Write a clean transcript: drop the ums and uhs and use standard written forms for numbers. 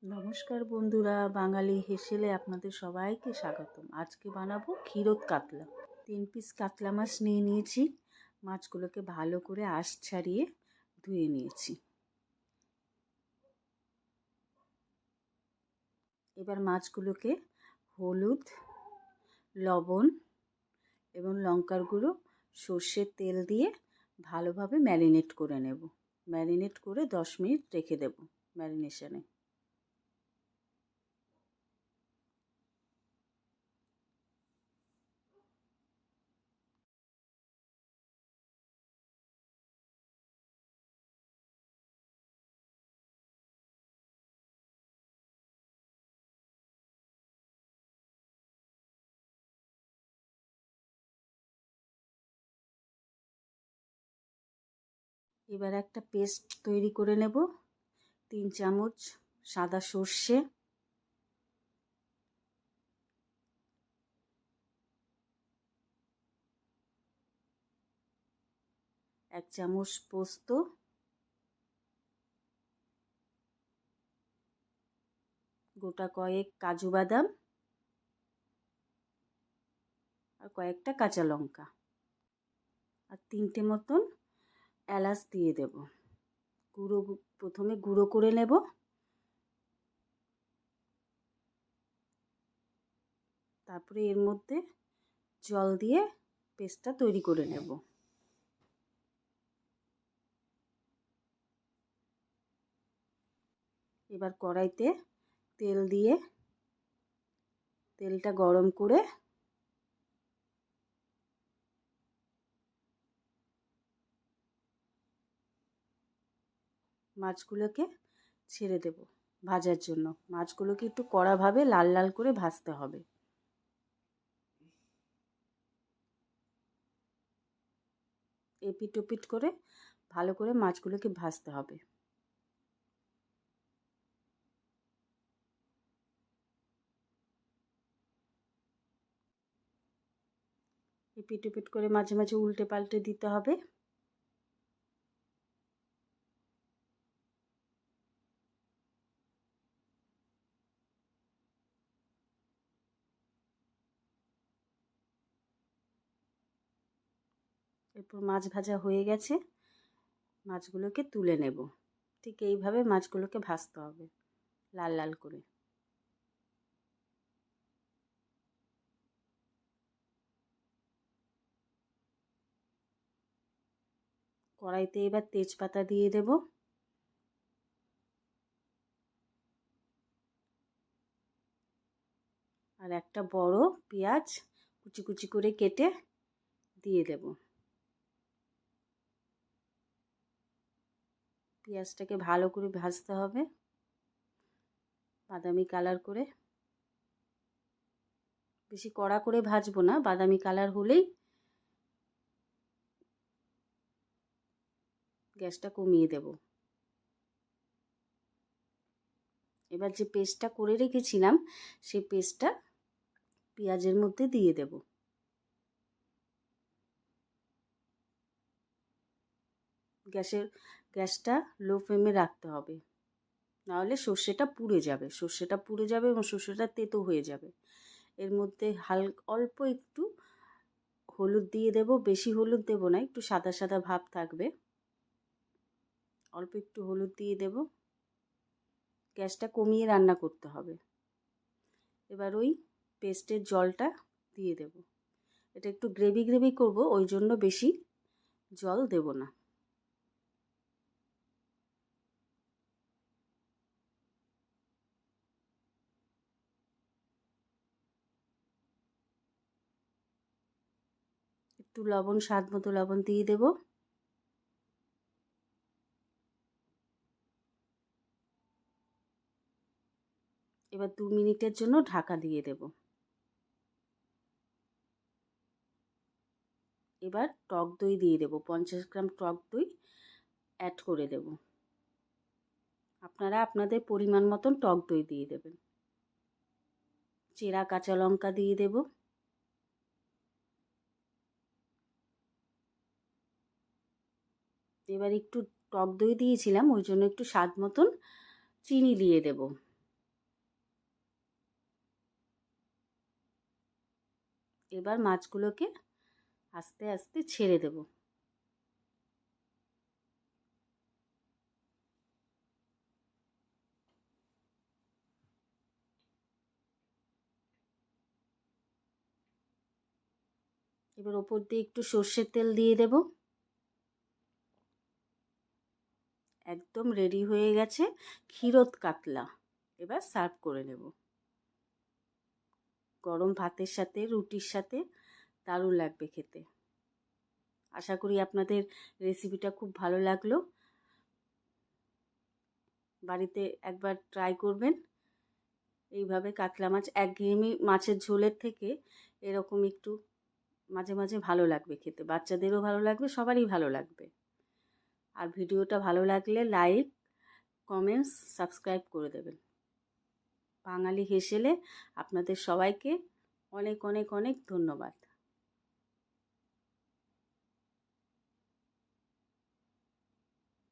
নমস্কার বন্ধুরা, বাঙালি হেসেলে আপনাদের সবাইকে স্বাগতম। আজকে বানাবো ক্ষীরোদ কাতলা। 3 পিস কাতলা মাছ নিয়ে নিয়েছি। মাছগুলোকে ভালো করে আঁশ ছাড়িয়ে ধুয়ে নিয়েছি। এবার মাছগুলোকে হলুদ, লবণ এবং লঙ্কার গুঁড়ো, সর্ষের তেল দিয়ে ভালোভাবে ম্যারিনেট করে নেব। ম্যারিনেট করে 10 মিনিট রেখে দেব ম্যারিনেশনে। এবার একটা পেস্ট তৈরি করে নেব। 3 চামচ সাদা সর্ষে, 1 চামচ পোস্ত, গোটা কয়েক কাজু বাদাম আর কয়েকটা কাঁচা লঙ্কা আর 3টে মতন এলাচ দিয়ে দেব। প্রথমে গুঁড়ো করে নেব। তারপরে এর মধ্যে জল দিয়ে পেস্টটা তৈরি করে নেব। এবার কড়াইতে তেল দিয়ে তেলটা গরম করে মাছগুলোকে ছেড়ে দেব ভাজার জন্য। মাছগুলোকে একটু কড়াভাবে লাল লাল করে ভাজতে হবে। এপিট ওপিট করে ভালো করে মাছগুলোকে ভাজতে হবে। এপিট ওপিট করে মাঝে মাঝে উল্টে পাল্টে দিতে হবে। এরপর মাছ ভাজা হয়ে গেছে, মাছগুলোকে তুলে নেব। ঠিক এইভাবে মাছগুলোকে ভাজতে হবে লাল লাল করে। কড়াইতে এবার তেজপাতা দিয়ে দেব। আর একটা বড় পেঁয়াজ কুচি কুচি করে কেটে দিয়ে দেব। পেঁয়াজটাকে ভালো করে ভাজতে হবে বাদামি কালার করে। বেশি কড়া করে ভাজবো না, বাদামি কালার হলেই গ্যাসটা কমিয়ে দেব। এবার যে পেস্টটা করে রেখেছিলাম সেই পেস্টটা পেঁয়াজের মধ্যে দিয়ে দেব। গ্যাসটা লো ফ্লেমে রাখতে হবে, নাহলে সর্ষেটা পুড়ে যাবে এবং সর্ষেটা তেতো হয়ে যাবে। এর মধ্যে অল্প একটু হলুদ দিয়ে দেব। বেশি হলুদ দেব না, একটু সাদা সাদা ভাব থাকবে। অল্প একটু হলুদ দিয়ে দেব। গ্যাসটা কমিয়ে রান্না করতে হবে। এবার ওই পেস্টের জলটা দিয়ে দেব। এটা একটু গ্রেভি গ্রেভি করব, ওই জন্য বেশি জল দেব না। একটু লবণ, স্বাদ মতো লবণ দিয়ে দেব। এবার 2 মিনিটের জন্য ঢাকা দিয়ে দেব। এবার টক দই দিয়ে দেব। 50 গ্রাম টক দই অ্যাড করে দেব। আপনারা আপনাদের পরিমাণ মতন টক দই দিয়ে দেবেন। চেরা কাঁচা লঙ্কা দিয়ে দেব। এবার একটু টক দই দিয়েছিলাম, ওই জন্য একটু স্বাদ মতন চিনি দিয়ে দেব। এবার মাছগুলোকে আস্তে আস্তে ছেড়ে দেব। এবার ওপর দিয়ে একটু সর্ষের তেল দিয়ে দেব। একদম রেডি হয়ে গেছে ক্ষীরোদ কাতলা। এবার সার্ভ করে নেব। গরম ভাতের সাথে, রুটির সাথে দারুণ লাগবে খেতে। আশা করি আপনাদের রেসিপিটা খুব ভালো লাগলো। বাড়িতে একবার ট্রাই করবেন। এইভাবে কাতলা মাছ, একঘেয়েমি মাছের ঝোলের থেকে এরকম একটু মাঝে মাঝে ভালো লাগবে খেতে। বাচ্চাদেরও ভালো লাগবে, সবারই ভালো লাগবে। আর ভিডিওটা ভালো লাগলে লাইক, কমেন্টস, সাবস্ক্রাইব করে দেবেন। বাঙালি হেসেলে আপনাদের সবাইকে অনেক অনেক অনেক ধন্যবাদ।